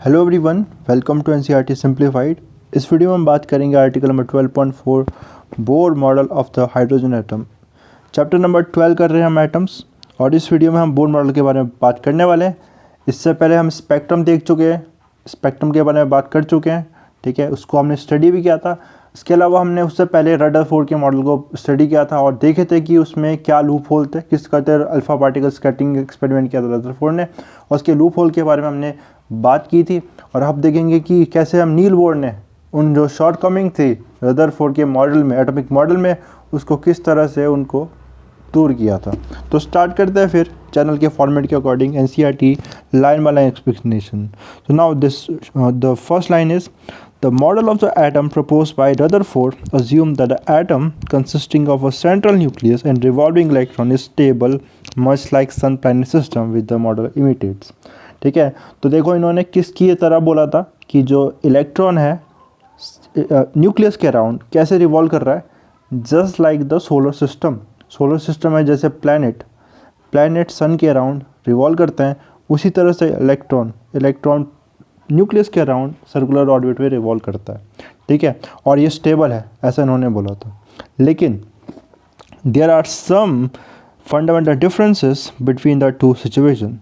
Hello everyone, welcome to NCERT simplified. इस video में हम बात करेंगे article number 12.4 Bohr model of the hydrogen atom. Chapter number 12 कर रहे हैं हम एटम्स, और इस वीडियो में हम बोर मॉडल के बारे में बात करने वाले हैं। इससे पहले हम स्पेक्ट्रम देख चुके हैं, स्पेक्ट्रम के बारे में बात कर चुके हैं, ठीक है, उसको हमने स्टडी भी किया था। इसके अलावा हमने उससे पहले रदरफोर्ड के मॉडल को स्टडी किया था और देखे थे कि उसमें क्या लूप होल थे, किस तरह अल्फा पार्टिकल स्कैटरिंग एक्सपेरिमेंट किया था रदरफोर्ड ने, और उसके लूप होल के बारे में हमने बात की थी। और अब देखेंगे कि कैसे हम नील बोर ने उन जो शॉर्ट कमिंग थी रदरफोर्ड के मॉडल में, एटॉमिक मॉडल में, उसको किस तरह से उनको दूर किया था। तो स्टार्ट करते हैं फिर चैनल के फॉर्मेट के according NCERT line by line explanation. So now this the first line is the model of the atom proposed by Rutherford assumed that the atom consisting of a central nucleus and revolving electron is stable much like sun planet system with the model imitates। ठीक है, तो देखो इन्होंने किसकी तरह बोला था कि जो इलेक्ट्रॉन है न्यूक्लियस के अराउंड कैसे रिवॉल्व कर रहा है, just like the solar system. Solar system है जैसे प्लैनेट सन के अराउंड रिवॉल्व करते हैं, उसी तरह से इलेक्ट्रॉन न्यूक्लियस के अराउंड सर्कुलर ऑर्बिट में रिवॉल्व करता है, ठीक है, और ये स्टेबल है, ऐसा इन्होंने बोला था। लेकिन there are some fundamental differences between the two situation.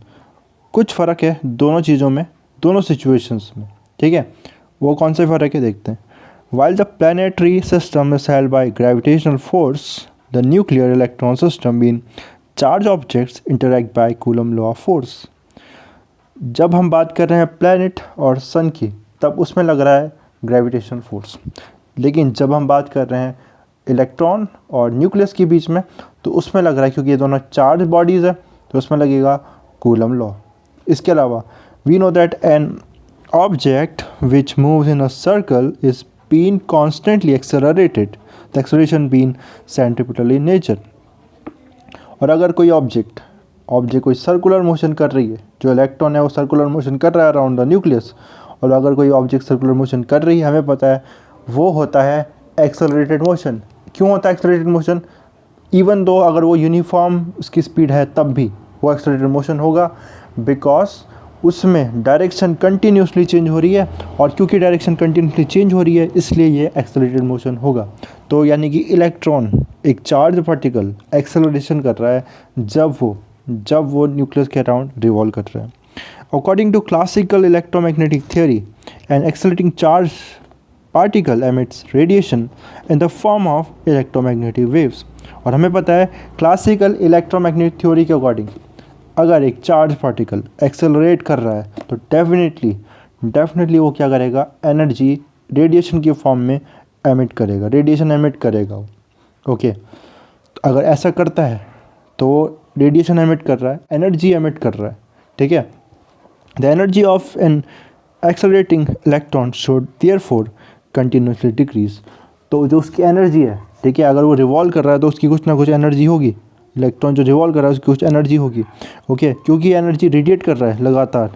कुछ फ़र्क है दोनों चीज़ों में, दोनों सिचुएशंस में, ठीक है। वो कौन से फ़र्क है देखते हैं। While the planetary system is held by gravitational force, the nuclear electron system being charge objects interact by Coulomb law of force. जब हम बात कर रहे हैं प्लैनेट और सन की, तब उसमें लग रहा है ग्रेविटेशन फोर्स, लेकिन जब हम बात कर रहे हैं इलेक्ट्रॉन और न्यूक्लियस के बीच में, तो उसमें लग रहा है, क्योंकि ये दोनों चार्ज बॉडीज़ है, तो उसमें लगेगा कूलम लॉ। इसके अलावा we know that an object which moves in a circle is being constantly accelerated, the acceleration being centripetal in nature. और अगर कोई ऑब्जेक्ट कोई सर्कुलर मोशन कर रही है, जो इलेक्ट्रॉन है वो सर्कुलर मोशन कर रहा है अराउंड द न्यूक्लियस, और अगर कोई ऑब्जेक्ट सर्कुलर मोशन कर रही है, हमें पता है वो होता है एक्सेलरेटेड मोशन। क्यों होता है एक्सेलरेटेड मोशन? इवन दो अगर वो यूनिफॉर्म उसकी स्पीड है तब भी वो एक्सेलरेटेड मोशन होगा, बिकॉज उसमें डायरेक्शन कंटिन्यूसली चेंज हो रही है, और क्योंकि डायरेक्शन कंटिन्यूसली चेंज हो रही है इसलिए ये एक्सेलरेटेड मोशन होगा। तो यानी कि इलेक्ट्रॉन, एक चार्ज पार्टिकल एक्सेलरेशन कर रहा है जब वो न्यूक्लियस के अराउंड रिवॉल्व कर रहा है। According to classical electromagnetic theory, an accelerating charge particle emits radiation in the form of electromagnetic waves. और हमें पता है क्लासिकल इलेक्ट्रोमैग्नेटिक थ्योरी के अकॉर्डिंग, अगर एक चार्ज पार्टिकल एक्सेलरेट कर रहा है तो डेफिनेटली वो क्या करेगा, एनर्जी रेडिएशन के फॉर्म में एमिट करेगा, रेडिएशन एमिट करेगा वो, ओके। अगर ऐसा करता है तो रेडिएशन एमिट कर रहा है, एनर्जी एमिट कर रहा है, ठीक है। The energy of an accelerating electron should therefore continuously decrease. तो जो उसकी एनर्जी है, ठीक है, अगर वो रिवॉल्व कर रहा है तो उसकी कुछ ना कुछ एनर्जी होगी, इलेक्ट्रॉन जो रिवॉल्व कर रहा है उसकी कुछ एनर्जी होगी, ओके, क्योंकि एनर्जी रेडिएट कर रहा है लगातार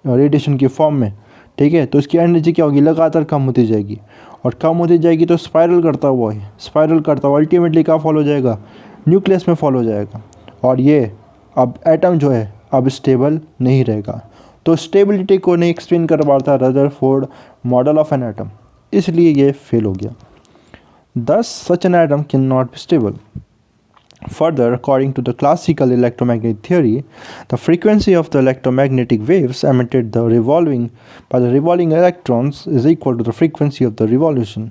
रेडिएशन के फॉर्म में, ठीक है, तो उसकी एनर्जी क्या होगी, लगातार कम होती जाएगी, और कम होती जाएगी तो स्पाइरल करता हुआ अल्टीमेटली क्या फॉलो हो जाएगा, न्यूक्लियस में फॉलो हो जाएगा, और ये अब एटम जो है अब स्टेबल नहीं रहेगा। तो स्टेबिलिटी को नहीं एक्सप्लेन कर पाता Rutherford model of an atom, इसलिए ये फेल हो गया। दस such an atom can not be stable. Further, according to the classical electromagnetic theory, the frequency of the electromagnetic waves emitted by the revolving electrons is equal to the frequency of the revolution।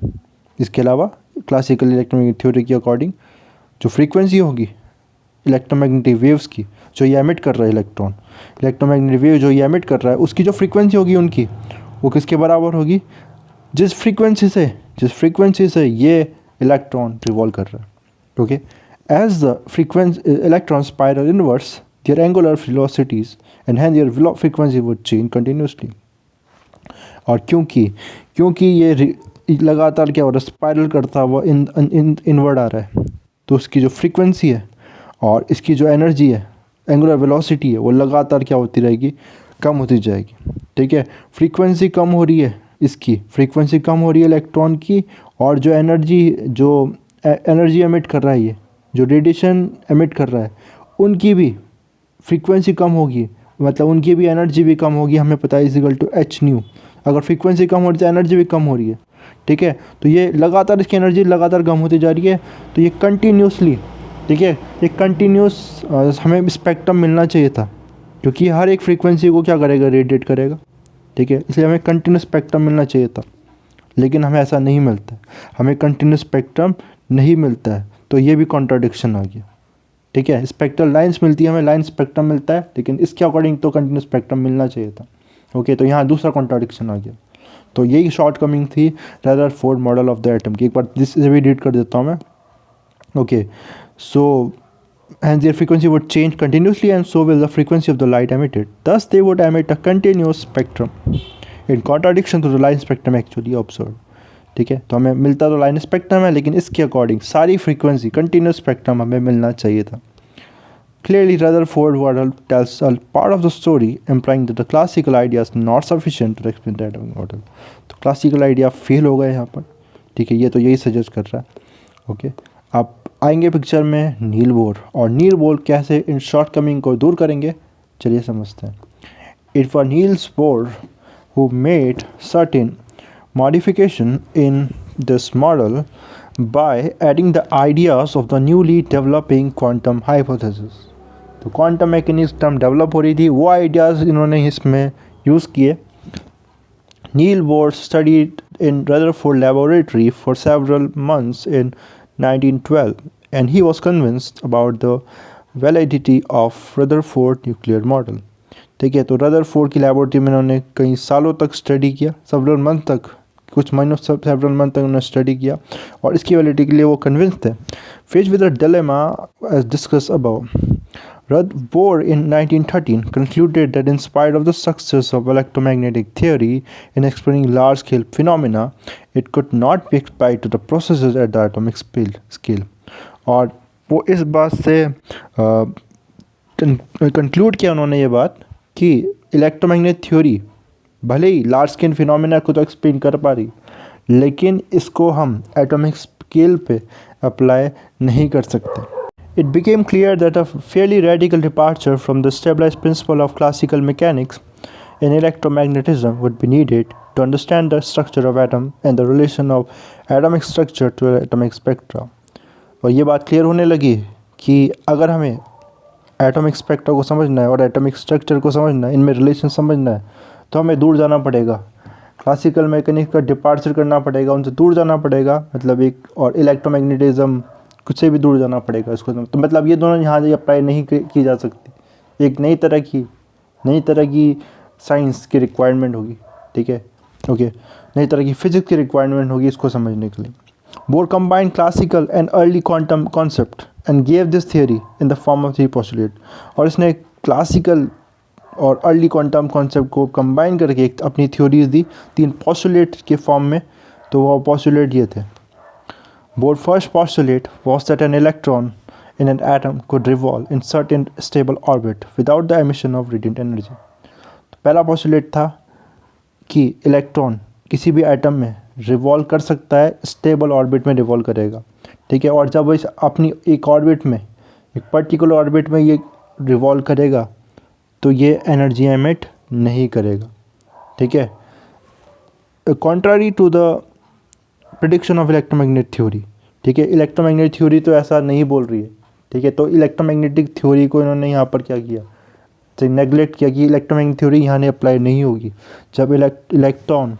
इसके अलावा classical electromagnetic theory के according जो frequency होगी electromagnetic waves की, जो ये emit कर रहा है इलेक्ट्रोमैग्नेटिक वेव जो ये एमिट कर रहा है, उसकी जो फ्रीक्वेंसी होगी उनकी, वो किसके बराबर होगी, जिस फ्रीक्वेंसी से ये इलेक्ट्रॉन रिवॉल्व कर रहा है, okay. As the electrons spiral inwards, their angular velocities and hence their frequency would change continuously। और क्योंकि ये लगातार क्या हो रहा है, स्पाइरल करता हुआ इनवर्ड आ रहा है, तो उसकी जो फ्रीक्वेंसी है और इसकी जो एनर्जी है, एंगुलर वेलोसिटी है, वो लगातार क्या होती रहेगी, कम होती जाएगी, ठीक है। फ्रीक्वेंसी कम हो रही है इलेक्ट्रॉन की, और जो एनर्जी एमिट कर रहा है, ये जो रेडिएशन एमिट कर रहा है, उनकी भी फ्रीक्वेंसी कम होगी, मतलब उनकी भी एनर्जी भी कम होगी, हमें पता है, इजिकल टू एच न्यू। अगर फ्रीक्वेंसी कम हो रही है तो एनर्जी भी कम हो रही है, ठीक है। तो ये लगातार इसकी एनर्जी लगातार कम होती जा रही है, तो ये कंटिन्यूसली, ठीक है, ये कंटिन्यूस हमें स्पेक्ट्रम मिलना चाहिए था, क्योंकि हर एक फ्रीक्वेंसी को क्या करेगा, रेडिएट करेगा, ठीक है। इसलिए हमें कंटिन्यूस स्पेक्ट्रम मिलना चाहिए था, लेकिन हमें ऐसा नहीं मिलता है, हमें कंटिन्यूस स्पेक्ट्रम नहीं मिलता है। तो ये भी कॉन्ट्राडिक्शन आ गया, ठीक है। स्पेक्ट्रल लाइंस मिलती है हमें, लाइन स्पेक्ट्रम मिलता है, लेकिन इसके अकॉर्डिंग तो कंटिन्यूस स्पेक्ट्रम मिलना चाहिए था, ओके। तो यहाँ दूसरा कॉन्ट्राडिक्शन आ गया। तो यही शॉर्ट कमिंग थी Rutherford model of the atom की। एक बार इसे भी रीड कर देता हूँ मैं, okay. So and their frequency would change continuously, and so will the frequency of the light emitted. Thus they would emit a continuous spectrum in contradiction to the line spectrum actually observed, ठीक है। तो हमें मिलता तो line spectrum है, लेकिन इसके according सारी फ्रीक्वेंसी कंटिन्यूस स्पेक्ट्रम हमें मिलना चाहिए था। Clearly, Rutherford model tells a part of the story, implying that the classical idea is not sufficient to explain the atomic model. तो क्लासिकल आइडिया फेल हो गया यहाँ पर, ठीक है। ये तो यही सजेस्ट कर रहा है, ओके। आप आएंगे पिक्चर में नील बोर, और नील बोर कैसे इन शॉर्ट कमिंग को दूर करेंगे, चलिए समझते हैं। It was Niels Bohr who made certain modification in this model by adding the ideas of the newly developing quantum hypothesis. तो क्वांटम मैकेनिज्म डेवलप हो रही थी, वो आइडियाज़ इन्होंने इसमें यूज़ किए। Niels Bohr studied in Rutherford laboratory for several months in 1912 and he was convinced about the validity of Rutherford nuclear model, ठीक है। तो रदरफोर्ड की लैबोरेटरी में इन्होंने कई सालों तक स्टडी किया, सेवरल मंथ तक, कुछ महीनों सेवरल मंथ तक उन्होंने स्टडी किया, और इसकी वैलिडिटी के लिए वो कन्विंस थे। Faced with the dilemma as discussed above, Bohr in 1913 concluded that in spite of the success of electromagnetic theory in explaining large-scale phenomena, it could not be applied to the processes at the atomic scale. और वो इस बात से conclude किया उन्होंने ये बात कि इलेक्ट्रोमैग्नेटिक थ्योरी भले ही लार्ज स्केल फिनोमेना को तो एक्सप्लेन कर पा रही, लेकिन इसको हम एटॉमिक स्केल पे अप्लाई नहीं कर सकते। It became clear that a fairly radical departure from the stabilized principle of classical mechanics in electromagnetism would be needed to understand the structure of atom and the relation of atomic structure to atomic spectra. और ये बात clear होने लगी कि अगर हमें atomic spectra को समझना है और एटॉमिक स्ट्रक्चर को समझना है, इनमें रिलेशन समझना है, तो हमें दूर जाना पड़ेगा, क्लासिकल मैकेनिक्स का डिपार्चर करना पड़ेगा, उनसे दूर जाना पड़ेगा, मतलब एक, और इलेक्ट्रोमैग्नेटिज्म कुछ से भी दूर जाना पड़ेगा इसको। तो मतलब ये दोनों यहाँ से अप्लाई नहीं की जा सकती, एक नई तरह की साइंस की रिक्वायरमेंट होगी, ठीक है, ओके। नई तरह की फिजिक्स की रिक्वायरमेंट होगी इसको समझने के लिए। Bohr combined classical and early quantum concept and gave this theory in the form of 3 postulates. और इसने क्लासिकल और अर्ली क्वांटम कॉन्सेप्ट को कंबाइन करके एक अपनी थ्योरीज दी 3 पोस्टुलेट के फॉर्म में। तो वो पोस्टुलेट ये थे। Bohr's first postulate was that an electron in an atom could revolve in certain stable orbit without the emission of radiant energy. तो पहला पोस्टुलेट था कि इलेक्ट्रॉन किसी भी एटम में रिवॉल्व कर सकता है, स्टेबल ऑर्बिट में रिवॉल्व करेगा, ठीक है। और जब इस अपनी एक ऑर्बिट में, एक पर्टिकुलर ऑर्बिट में ये रिवॉल्व करेगा तो ये एनर्जी एमिट नहीं करेगा, ठीक है। Contrary to the prediction of electromagnetic theory, ठीक है। इलेक्ट्रोमैग्नेटिक थ्योरी तो ऐसा नहीं बोल रही है, ठीक है। तो इलेक्ट्रोमैग्नेटिक थ्योरी को इन्होंने यहाँ पर क्या किया, तो नेगलेक्ट किया कि इलेक्ट्रोमैग्नेटिक थ्योरी यहाँ नहीं अप्लाई नहीं होगी। जब इलेक्ट्रॉन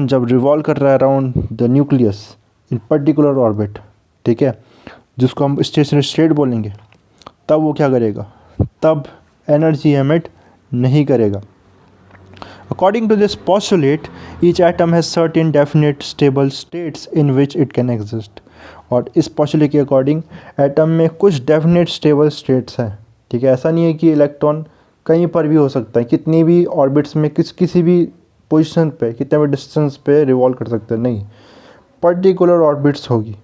जब रिवॉल्व कर रहा है around the nucleus in particular orbit, ठीक है, जिसको हम स्टेशनरी स्टेट बोलेंगे, तब वो क्या करेगा, तब एनर्जी एमिट नहीं करेगा। According to this postulate, each atom has certain definite stable states in which it can exist. और इस postulate के अकॉर्डिंग एटम में कुछ डेफिनेट स्टेबल स्टेट्स हैं, ठीक है। ऐसा नहीं है कि इलेक्ट्रॉन कहीं पर भी हो सकता है, कितनी भी ऑर्बिट्स में किसी भी पोजीशन पे, कितने भी डिस्टेंस पे रिवॉल्व कर सकते हैं, नहीं, पर्टिकुलर ऑर्बिट्स होगी,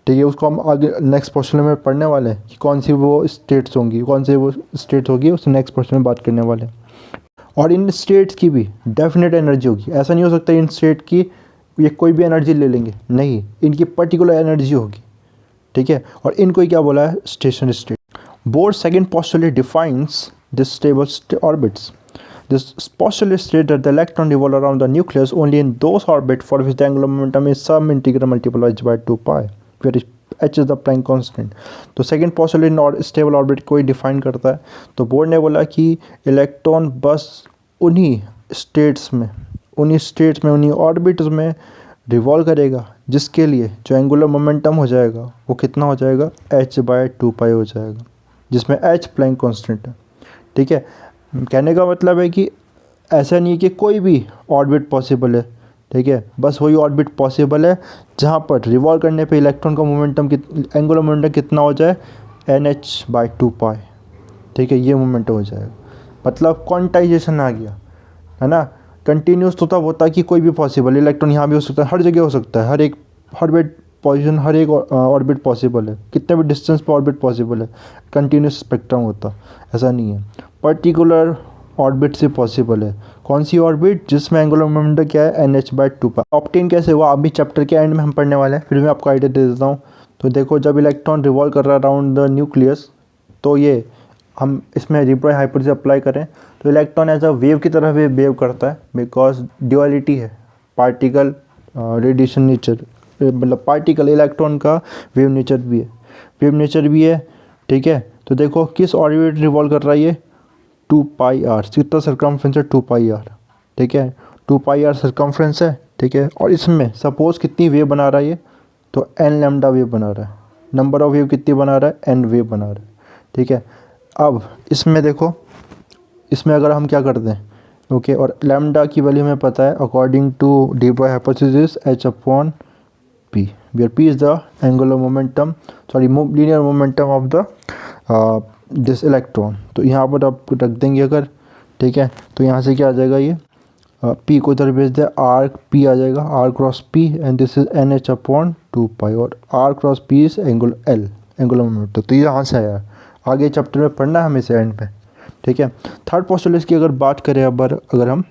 ठीक है। उसको हम आगे नेक्स्ट पोस्टुलेट में पढ़ने वाले हैं कि कौन सी वो स्टेट्स होंगी, उससे नेक्स्ट पोस्टुलेट में बात करने वाले हैं। और इन स्टेट्स की भी डेफिनेट एनर्जी होगी, ऐसा नहीं हो सकता इन स्टेट की ये कोई भी एनर्जी ले लेंगे, नहीं, इनकी पर्टिकुलर एनर्जी होगी, ठीक है। और इनको क्या बोला है, stationery state. Bohr's second postulate defines this stable orbits. This postulate states that the electron revolve around the nucleus only in those orbits for which the angular momentum is some integral multiple of h by 2 pi, where h is the Planck constant. तो second postulate और stable orbit को ही define करता है. तो board ने बोला कि electron बस उन्हीं स्टेट्स में उन्हीं ऑर्बिट्स में रिवॉल्व करेगा जिसके लिए जो एंगुलर मोमेंटम हो जाएगा वो कितना हो जाएगा, h बाय 2 पाई हो जाएगा, जिसमें h प्लैंक कांस्टेंट है. ठीक है, कहने का मतलब है कि ऐसा नहीं है कि कोई भी ऑर्बिट पॉसिबल है. ठीक है, बस वही ऑर्बिट पॉसिबल है जहाँ पर रिवॉल्व करने पे इलेक्ट्रॉन का मोमेंटम एंगुलर मोमेंटम कितना हो जाए, NH बाई 2 पाई. ठीक है, ये मोमेंटम हो जाएगा. मतलब क्वांटाइजेशन आ गया, है ना. कंटिन्यूस तो तब होता है कि कोई भी पॉसिबल, इलेक्ट्रॉन यहाँ भी हो सकता है, हर जगह हो सकता है, हर वेट पोजीशन, हर एक ऑर्बिट पॉसिबल है, कितने भी डिस्टेंस पर ऑर्बिट पॉसिबल है. कंटिन्यूस स्पेक्ट्रम होता, ऐसा नहीं है. पर्टिकुलर ऑर्बिट से पॉसिबल है. कौन सी ऑर्बिट, जिसमें एंगुलर मोमेंटम क्या है, NH बाई 2 पाई. ऑब्टेन कैसे हुआ अभी चैप्टर के एंड में हम पढ़ने वाले हैं, फिर मैं आपको आइडिया दे देता हूँ. तो देखो, जब इलेक्ट्रॉन रिवॉल्व कर रहा है अराउंड द न्यूक्लियस, तो ये हम इसमें रिप्रोय हाइपोथेसिस अप्लाई करें तो इलेक्ट्रॉन एज अ वेव की तरह वेव करता है, बिकॉज ड्यूअलिटी है, पार्टिकल रेडिएशन नेचर, मतलब पार्टिकल इलेक्ट्रॉन का वेव नेचर भी है. ठीक है, तो देखो किस ऑर्बिट रिवॉल्व कर रहा है ये, 2 पाई आर. कितना सर्कमफ्रेंस है, 2 पाई आर. ठीक है, 2 पाई आर सर्कमफ्रेंस है. ठीक है, और इसमें सपोज कितनी वेव बना रहा है ये, तो n लैम्डा वेव बना रहा है. नंबर ऑफ वेव कितनी बना रहा है, n वेव बना रहा है. ठीक है, अब इसमें देखो, इसमें अगर हम क्या करते हैं, ओके, और लैम्डा की वैल्यू हमें पता है according to de Broglie hypothesis h upon p, where p is the angular momentum, sorry linear momentum of the this electron. तो यहाँ पर आप रख देंगे अगर. ठीक है, तो यहाँ से क्या आ जाएगा, ये p को इधर भेज दे, r p आ जाएगा, r cross p, and this is NH upon 2 पाई, और r cross p is angular momentum. तो ये यहाँ से आया, आगे चैप्टर में पढ़ना है हमें इसे एंड पे. ठीक है, थर्ड पोस्टुलेट की अगर बात करें अगर हम,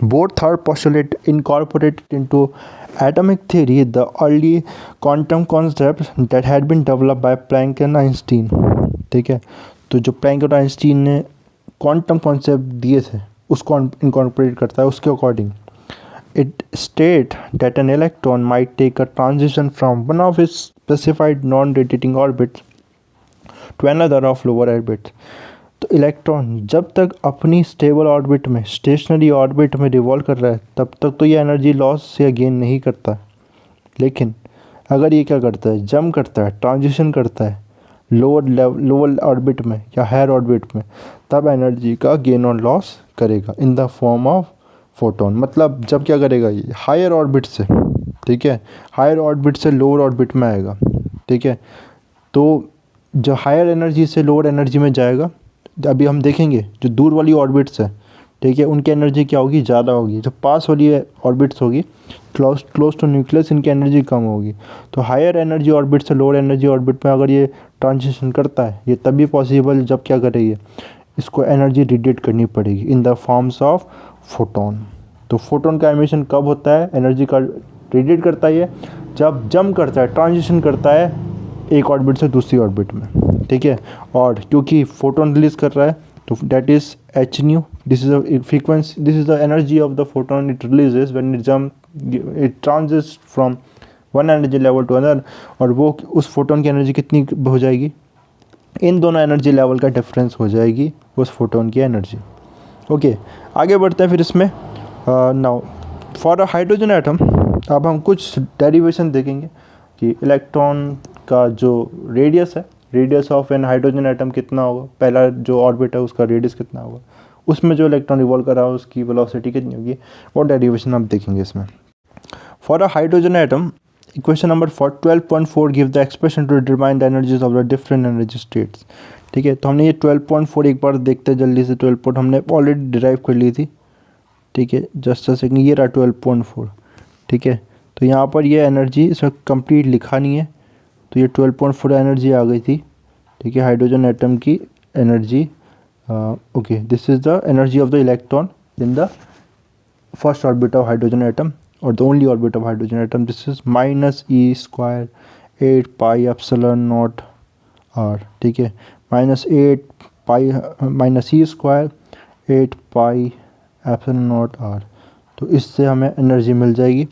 both third postulate incorporated into atomic theory the early quantum concept that had been developed by Planck and Einstein. ठीक है, तो जो प्लैंक और आइंस्टीन ने क्वांटम कॉन्सेप्ट दिए थे उसको इनकॉर्पोरेट करता है. उसके according it state that an electron might take a transition from one of its specified non rotating orbit to another of lower orbit. तो इलेक्ट्रॉन जब तक अपनी स्टेबल ऑर्बिट में, स्टेशनरी ऑर्बिट में रिवॉल्व कर रहा है, तब तक तो ये एनर्जी लॉस या गेन नहीं करता. लेकिन अगर ये क्या करता है, जंप करता है, ट्रांजिशन करता है लोअर ऑर्बिट में या हायर ऑर्बिट में, तब एनर्जी का गेन और लॉस करेगा इन द फॉर्म ऑफ फोटोन. मतलब जब क्या करेगा, ये हायर ऑर्बिट से, ठीक है, हायर ऑर्बिट से लोअर ऑर्बिट में आएगा. ठीक है, तो जो हायर एनर्जी से लोअर एनर्जी में जाएगा, अभी हम देखेंगे जो दूर वाली ऑर्बिट्स है, ठीक है, उनकी एनर्जी क्या होगी, ज़्यादा होगी. जो पास वाली ऑर्बिट्स होगी क्लोज टू न्यूक्लियस, इनकी एनर्जी कम होगी. तो हायर एनर्जी ऑर्बिट से लोअर एनर्जी ऑर्बिट में अगर ये ट्रांजिशन करता है, ये तभी पॉसिबल जब क्या करेगी, इसको एनर्जी रेडिएट करनी पड़ेगी in the forms of photon. तो फोटोन का एमिशन कब होता है, एनर्जी का रेडिएट करता है जब जंप करता है, ट्रांजिशन करता है एक ऑर्बिट से दूसरी ऑर्बिट में. ठीक है, और क्योंकि फोटोन रिलीज कर रहा है तो that is h nu. This is the frequency, this is the energy of the photon it releases when it jump, it transits from one energy level to other. और वो उस फोटोन की energy कितनी हो जाएगी, इन दोनों एनर्जी लेवल का difference हो जाएगी उस फोटोन की एनर्जी. ओके, आगे बढ़ते हैं फिर इसमें. Now for a hydrogen atom, अब हम कुछ डेरिवेशन देखेंगे कि इलेक्ट्रॉन का जो रेडियस है, radius of an hydrogen atom कितना होगा, पहला जो ऑर्बिट है उसका रेडियस कितना होगा, उसमें जो इलेक्ट्रॉन रिवॉल्व कर रहा है उसकी वेलोसिटी कितनी होगी, वो डेरिवेशन आप देखेंगे इसमें. For a hydrogen atom, equation number 12.4 give the expression to determine the energies of the different energy states. ठीक है, तो हमने ये 12.4 एक बार देखते हैं जल्दी से. 12 हमने ऑलरेडी डिराइव कर ली थी. ठीक है, जस्ट अ सेकंड, ये रहा 12.4. ठीक है, तो यहाँ पर ये एनर्जी इसमें कंप्लीट लिखा नहीं है, तो ये 12.4 एनर्जी आ गई थी. ठीक है, हाइड्रोजन एटम की energy. Okay, this is the energy of the electron in the first orbit of hydrogen atom और the only orbit of hydrogen atom. This is -e² 8 pi epsilon naught r. ठीक है, -8 pi minus E square 8 pi epsilon naught R. तो इससे हमें energy मिल जाएगी।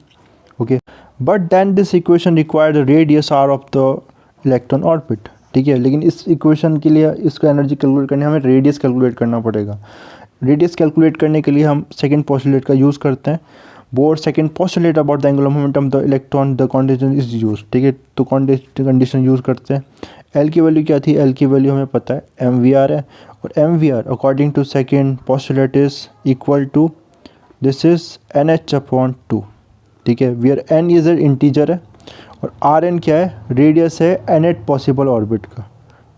Okay, but then this equation require the radius R of the electron orbit. ठीक है, लेकिन इस इक्वेशन के लिए इसका एनर्जी कैलकुलेट करने हमें रेडियस कैलकुलेट करना पड़ेगा। रेडियस कैलकुलेट करने के लिए हम सेकंड पोस्टुलेट का यूज़ करते हैं। Bore second postulate about the angular momentum the electron the condition is use. ठीक है, तो कंडीशन यूज़ करते हैं। एल की वैल्यू क्या थी? एल की वैल्यू हमें पता है एम वी आर है, और m v r according to second postulate is equal to this is n h upon 2। ठीक है, where n is a integer है, और आर एन क्या है? रेडियस है एनेट पॉसिबल ऑर्बिट का।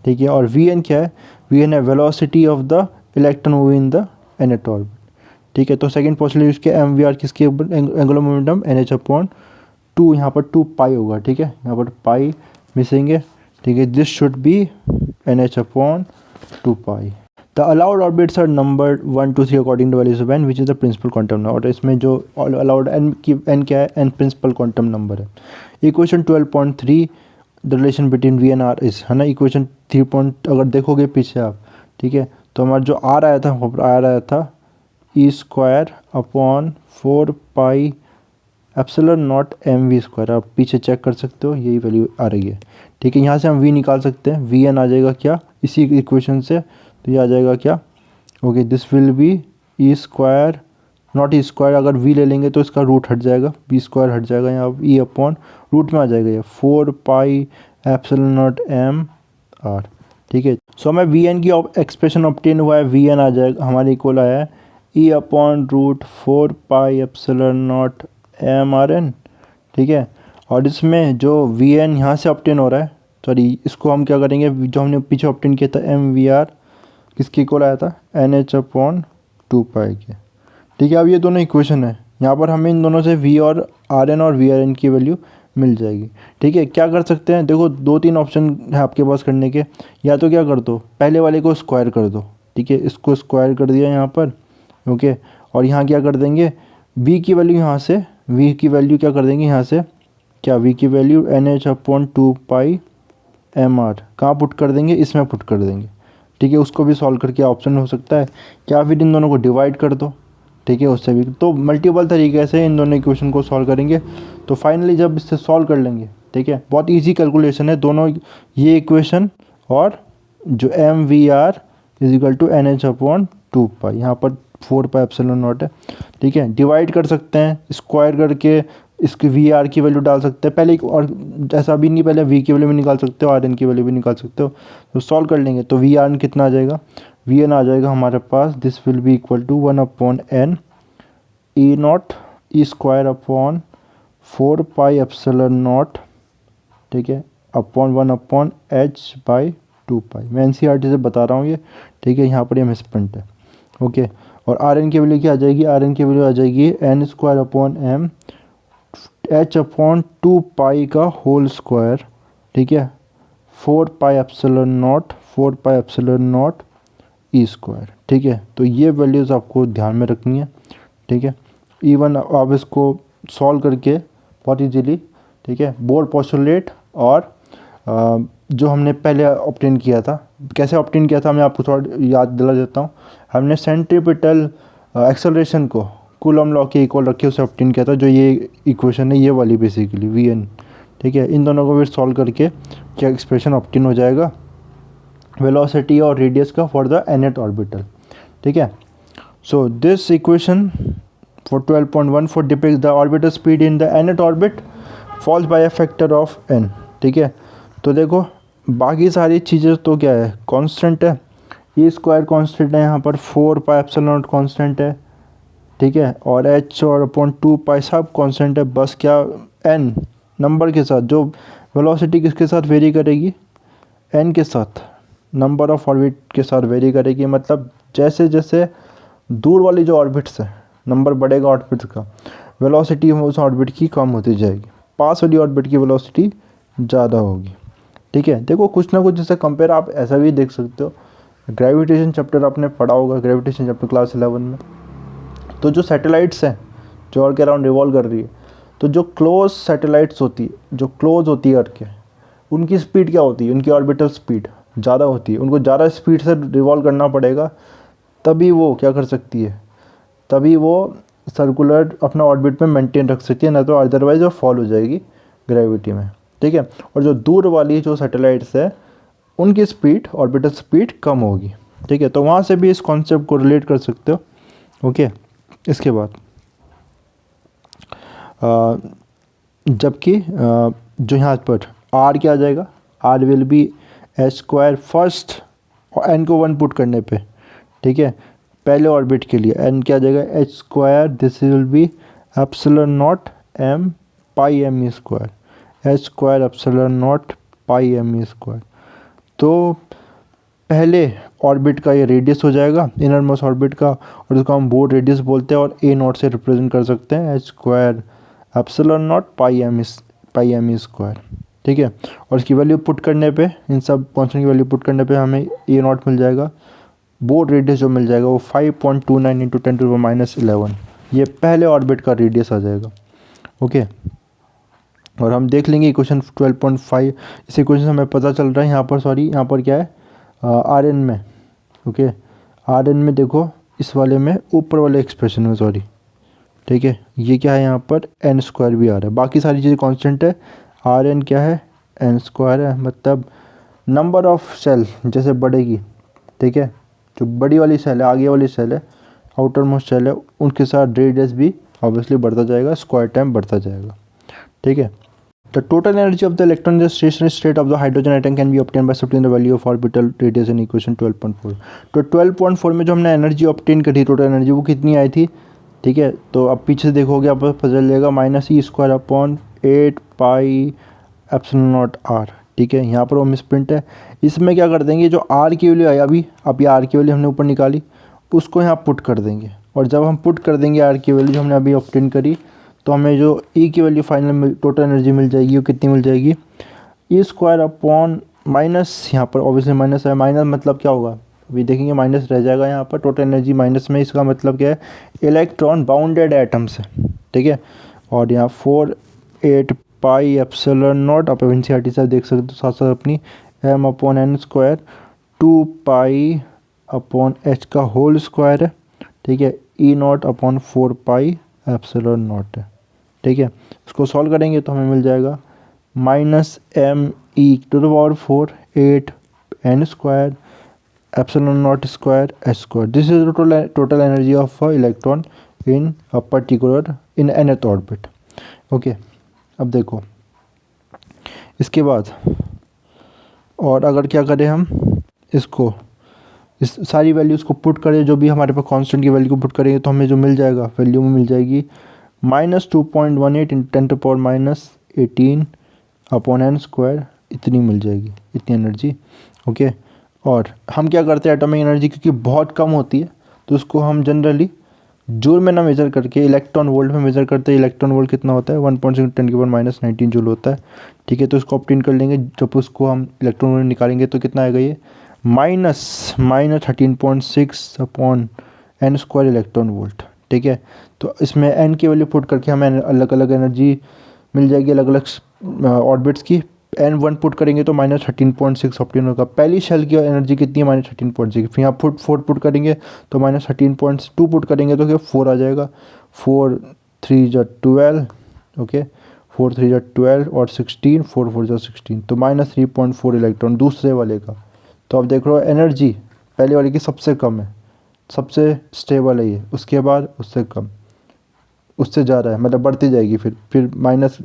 ठीक है, और वी एन क्या है? वी एन है velocity of the electron moving in the nth orbit. ठीक है, तो सेकंड पोस्टुलेट इसके एम वी आर किसके angular momentum n h upon 2, यहाँ पर 2 पाई होगा। ठीक है, यहाँ पर पाई मिसिंग है। ठीक है, this should be n h upon 2 pi. The allowed orbits are number 1 2 3 according to values of n which is the principal quantum number. और इसमें जो अलाउड एन क्या है? एन प्रिंसिपल क्वांटम नंबर है। Equation 12.3 the relation between v and r is, है ना। Equation 3 अगर देखोगे पीछे आप, ठीक है, तो हमारा जो आर आया था E square upon 4 pi epsilon naught M V square. आप पीछे चेक कर सकते हो, यही वैल्यू आ रही है। ठीक है, यहाँ से हम वी निकाल सकते हैं। वी एन आ जाएगा क्या इसी इक्वेशन से? तो ये आ जाएगा क्या? Okay, this will be e square naught E square, अगर वी ले लेंगे तो इसका रूट हट जाएगा, बी स्क्वायर हट जाएगा, यहाँ ई अपॉन रूट में आ जाएगा ये 4 pi epsilon naught m r. ठीक है, सो हमें वी एन की एक्सप्रेशन ऑब्टेन हुआ है। वी एन आ जाएगा हमारे इक्वल आया है e upon root 4 pi epsilon naught m r n. ठीक है, और इसमें जो वी एन यहाँ से ऑब्टेन हो रहा है, सॉरी इसको हम क्या करेंगे, जो हमने पीछे ऑब्टेन किया था एम वी आर किसके इक्वल आया था? एन एच अपॉन 2 पाई के। ठीक है, अब ये दोनों इक्वेशन है, यहाँ पर हमें इन दोनों से वी और आर एन और वी आर एन की वैल्यू मिल जाएगी। ठीक है, क्या कर सकते हैं? देखो 2-3 ऑप्शन है आपके पास करने के। या तो क्या कर दो, पहले वाले को स्क्वायर कर दो। ठीक है, इसको स्क्वायर कर दिया यहाँ पर। ओके, और यहाँ क्या कर देंगे? वी की वैल्यू यहाँ से, वी की वैल्यू क्या कर देंगे यहाँ से? क्या वी की वैल्यू एन एच अपॉन 2 पाई एम आर कहाँ पुट कर देंगे? इसमें पुट कर देंगे। ठीक है, उसको भी सॉल्व करके ऑप्शन हो सकता है, क्या फिर इन दोनों को डिवाइड कर दो। ठीक है, उससे भी तो मल्टीपल तरीके से इन दोनों इक्वेशन को सॉल्व करेंगे। तो फाइनली जब इससे सॉल्व कर लेंगे, ठीक है, बहुत इजी कैलकुलेशन है दोनों, ये इक्वेशन और जो m v r is equal to n h upon 2 pi, यहाँ पर 4 पाई एप्सिलॉन नॉट है। ठीक है, डिवाइड कर सकते हैं, स्क्वायर करके इसकी वी आर की वैल्यू डाल सकते हैं पहले, और ऐसा भी नहीं, पहले वी की वैल्यू भी निकाल सकते हो, आर एन की वैल्यू भी निकाल सकते हो। तो सॉल्व कर लेंगे तो वी आर एन कितना आ जाएगा? वी एन आ जाएगा हमारे पास, this will be equal to 1 upon N E naught E square upon 4 pi epsilon naught, ठीक है, upon 1 upon H by 2 pi. मैं एनसीईआरटी से बता रहा हूँ ये। ठीक है, यहाँ पर ये मिसप्रिंट है। ओके, और आर एन की वैल्यू क्या आ जाएगी? आर एन की वैल्यू आ जाएगी n square upon m h upon 2 pi का होल स्क्वायर। ठीक है, 4 pi epsilon naught, 4 pi epsilon naught ई स्क्वायर। ठीक है, तो ये वैल्यूज़ आपको ध्यान में रखनी है। ठीक है, इवन आप इसको सॉल्व करके बहुत इजीली, ठीक है, बोर पोस्टुलेट और जो हमने पहले ऑब्टेन किया था, कैसे ऑब्टेन किया था मैं आपको थोड़ा याद दिला देता हूँ। हमने सेंट्रीपिटल एक्सेलरेशन को कूलम लॉ के इक्वल रख के उसे ऑब्टेन किया था, जो ये इक्वेशन है, ये वाली बेसिकली वी एन। ठीक है, इन दोनों को फिर सॉल्व करके क्या एक्सप्रेशन ऑब्टेन हो जाएगा वेलोसिटी और रेडियस का फॉर द एनेट ऑर्बिटल। ठीक है, so this equation for 12.14 depicts the orbital speed in the nth orbit falls by a factor of n। ठीक है, तो देखो बाकी सारी चीज़ें तो क्या है? कांस्टेंट है, ई स्क्वायर कांस्टेंट है, यहाँ पर 4 पाई एप्सिलॉन नॉट कांस्टेंट है। ठीक है, और एच और अपॉन 2 पाई सब कांस्टेंट है। बस क्या एन नंबर के साथ, जो वेलोसिटी किसके साथ वेरी करेगी? एन के साथ, नंबर ऑफ ऑर्बिट के साथ वेरी करेगी। मतलब जैसे जैसे दूर वाली जो ऑर्बिट्स है, नंबर बढ़ेगा ऑर्बिट का, वेलोसिटी उस ऑर्बिट की कम होती जाएगी, पास वाली ऑर्बिट की वेलोसिटी ज़्यादा होगी। ठीक है, देखो कुछ ना कुछ जैसे कंपेयर आप ऐसा भी देख सकते हो, ग्रेविटेशन चैप्टर आपने पढ़ा होगा, ग्रेविटेशन चैप्टर क्लास 11 में। तो जो सैटेलाइट्स हैं जो अर्थ के अराउंड रिवॉल्व कर रही है, तो जो क्लोज सैटेलाइट्स होती है, जो क्लोज होती है अर्थ के, उनकी स्पीड क्या होती है? उनकी ऑर्बिटल स्पीड ज़्यादा होती है, उनको ज़्यादा स्पीड से रिवॉल्व करना पड़ेगा, तभी वो क्या कर सकती है, तभी वो सर्कुलर अपना ऑर्बिट में मेंटेन रख सकती है, ना तो अदरवाइज वो फॉल हो जाएगी ग्रेविटी में, ठीक है। और जो दूर वाली जो सैटेलाइट्स है उनकी स्पीड, ऑर्बिटल स्पीड कम होगी, ठीक है। तो वहाँ से भी इस कॉन्सेप्ट को रिलेट कर सकते हो, ओके। इसके बाद जबकि जो यहाँ पर आर क्या आ जाएगा, r will be h square first, n को 1 पुट करने पे, ठीक है, पहले ऑर्बिट के लिए एन क्या आ जाएगा h square, this will be epsilon naught m pi m e square, h square epsilon naught pi m e square. तो पहले ऑर्बिट का ये रेडियस हो जाएगा, इनर मोस्ट ऑर्बिट का, और उसको हम बोर्ड रेडियस बोलते हैं और ए नॉट से रिप्रेजेंट कर सकते हैं, h square epsilon naught pi m e square, ठीक है। और इसकी वैल्यू पुट करने पे, इन सब कॉन्स्टेंट की वैल्यू पुट करने पे हमें ए नॉट मिल जाएगा, बोर्ड रेडियस जो मिल जाएगा वो 5.29 इंटू 10⁻11, ये पहले ऑर्बिट का रेडियस आ जाएगा, ओके। और हम देख लेंगे इक्वेशन 12.5, इस इक्वेशन से हमें पता चल रहा है यहाँ पर, सॉरी यहाँ पर क्या है आर एन में, ओके, आर एन में देखो इस वाले में ऊपर वाले एक्सप्रेशन में, सॉरी, ठीक है, ये क्या है यहाँ पर एन स्क्वायर भी आ रहा है, बाकी सारी चीज़ें कांस्टेंट है, आर एन क्या है एन स्क्वायर है, मतलब नंबर ऑफ सेल जैसे बढ़ेगी, ठीक है, जो बड़ी वाली सेल है, आगे वाली सेल है, आउटर मोस्ट सेल है, उनके साथ रेडियस भी ऑब्वियसली बढ़ता जाएगा, स्क्वायर टाइम बढ़ता जाएगा, ठीक है। The total energy of the electron in the stationary state of the hydrogen atom can be obtained by substituting the value of orbital radius in equation 12.4। तो 12.4 में जो हमने एनर्जी ऑब्टेन करी, टोटल एनर्जी, वो कितनी आई थी, ठीक है। तो अब पीछे देखोगे आप पता चल जाएगा -E² pi epsilon naught are, ठीक है। यहाँ पर वो मिसप्रिंट है, इसमें क्या कर देंगे, जो आर की वैल्यू आई अभी आर की वैल्यू हमने ऊपर निकाली, उसको यहाँ पुट कर देंगे, और जब हम पुट कर देंगे आर की वैल्यू जो हमने अभी ऑब्टेन करी, तो हमें जो ई की वैल्यू फाइनल टोटल एनर्जी मिल जाएगी, वो कितनी मिल जाएगी, E² अपॉन माइनस, यहाँ पर ऑब्वियसली माइनस है, माइनस मतलब क्या होगा अभी देखेंगे, माइनस रह जाएगा यहाँ पर, टोटल एनर्जी माइनस में, इसका मतलब क्या है इलेक्ट्रॉन बाउंडेड एटम्स है, ठीक है। और यहाँ 4/8 पाई एप्सिलॉन नॉट, आप एनसीईआरटी से देख सकते हो साथ साथ अपनी, m upon n square 2 pi upon h का होल स्क्वायर है, ठीक है, E0 upon 4 pi epsilon not है, ठीक है। इसको सॉल्व करेंगे तो हमें मिल जाएगा -me⁴ 8 n square epsilon not square h square, this is total energy of electron in a particular in nth orbit, okay. अब देखो इसके बाद, और अगर क्या करें हम इसको, इस सारी वैल्यूज़ को पुट करें, जो भी हमारे पास कांस्टेंट की वैल्यू को पुट करेंगे, तो हमें जो मिल जाएगा वैल्यू में मिल जाएगी -2.18 इंटू 10⁻18 अपॉन एन स्क्वायर, इतनी मिल जाएगी, इतनी एनर्जी, ओके। और हम क्या करते हैं, एटॉमिक एनर्जी क्योंकि बहुत कम होती है, तो उसको हम जनरली जूल में ना मेज़र करके इलेक्ट्रॉन वोल्ट में मेज़र करते हैं। इलेक्ट्रॉन वोल्ट कितना होता है 1.6 × 10⁻19 जूल होता है, ठीक है। तो इसको ऑब्टेन कर लेंगे, जब उसको हम इलेक्ट्रॉन वोल्ट निकालेंगे तो कितना आएगा, ये -13.6 upon n square electron volt, ठीक है। तो इसमें एन की वैल्यू पुट करके हमें अलग अलग एनर्जी मिल जाएगी, अलग अलग ऑर्बिट्स की। n1 पुट करेंगे तो -13.6 ऑब्टेन होगा। पहली शेल की एनर्जी कितनी है -13.6, फिर यहाँ 4 पुट करेंगे तो -13.2 पुट करेंगे तो क्या 4 आ जाएगा, 4 3 × 12, ओके, 4 3 × 12 और 16, 4 4 × 16, तो -3.4 इलेक्ट्रॉन दूसरे वाले का। तो अब देख रहे हो एनर्जी पहले वाले की सबसे कम है, सबसे स्टेबल है ये, उसके बाद उससे कम, उससे ज़्यादा है, मतलब बढ़ती जाएगी, फिर माइनस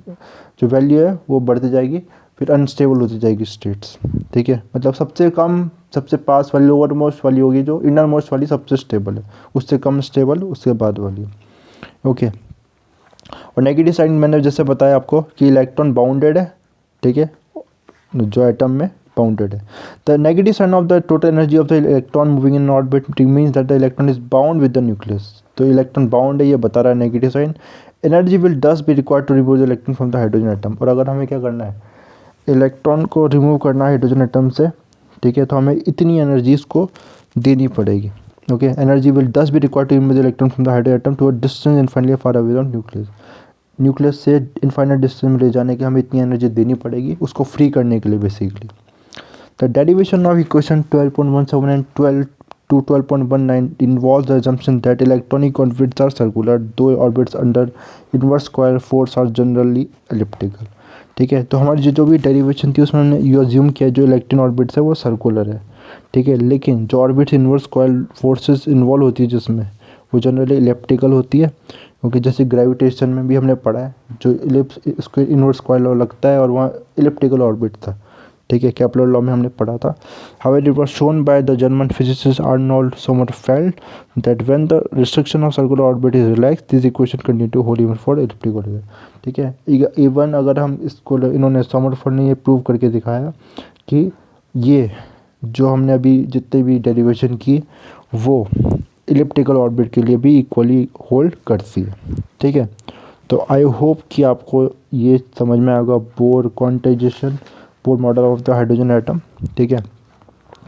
जो वैल्यू है वो बढ़ती जाएगी, फिर अनस्टेबल होती जाएगी स्टेट्स, ठीक है। मतलब सबसे कम, सबसे पास वाली लोअर मोस्ट वाली होगी, जो इनर मोस्ट वाली सबसे स्टेबल है, उससे कम स्टेबल उसके बाद वाली, ओके। और नेगेटिव साइड मैंने जैसे बताया आपको कि इलेक्ट्रॉन बाउंडेड है, ठीक है, जो एटम में बाउंडेड है। The negative sign of the total energy of the electron moving in orbit means that the electron is bound with the nucleus. तो इलेक्ट्रॉन बाउंड है, ये बता रहा है negative sign. Energy will thus be required to remove the electron from the hydrogen atom. और अगर हमें क्या करना है, इलेक्ट्रॉन को रिमूव करना है हाइड्रोजन एटम से, ठीक है, तो हमें इतनी एनर्जी इसको देनी पड़ेगी, okay. Energy will thus be required to remove the electron from the hydrogen atom to a distance infinitely far away from nucleus. Nucleus से इनफाइनाइट डिस्टेंस में ले जाने की हमें इतनी एनर्जी देनी पड़ेगी उसको फ्री करने के लिए basically. The derivation of equation 12.17 and 12 to 12.19 involves the assumption that electronic orbits are circular, though orbits under inverse square force are generally elliptical। ठीक है, तो हमारी जो भी डेरिवेशन थी उसमें हमने ये अज्यूम किया जो इलेक्ट्रॉन ऑर्बिट्स है वो सर्कुलर है। ठीक है, लेकिन जो orbits inverse square forces involve होती है जिसमें वो जनरली इलेप्टिकल होती है, क्योंकि जैसे ग्रेविटेशन में भी हमने पढ़ा है जो इलिप्स इसको इन्वर्स स्क्वायर लॉ लगता है और वहाँ इलेप्टिकल ऑर्बिट था। ठीक है, केपलर लॉ में हमने पढ़ा था। However it was shown by the German physicist Arnold Sommerfeld that when the restriction of circular orbit is relax this equation continue to hold even for elliptical orbit. ठीक है, even अगर हम इसको इन्होंने सोमरफेल्ड ने ये प्रूव करके दिखाया कि ये जो हमने अभी जितने भी डेरिवेशन की वो इलिप्टिकल ऑर्बिट के लिए भी इक्वली होल्ड करती है। ठीक है, तो आई होप कि आपको ये समझ में आएगा bore quantization, bore model of the hydrogen atom. ठीक है,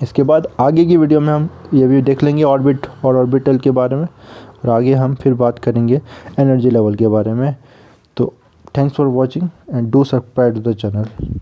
इसके बाद आगे की वीडियो में हम ये भी देख लेंगे ऑर्बिट और ऑर्बिटल के बारे में, और आगे हम फिर बात करेंगे एनर्जी लेवल के बारे में। तो thanks for watching and do subscribe to the channel.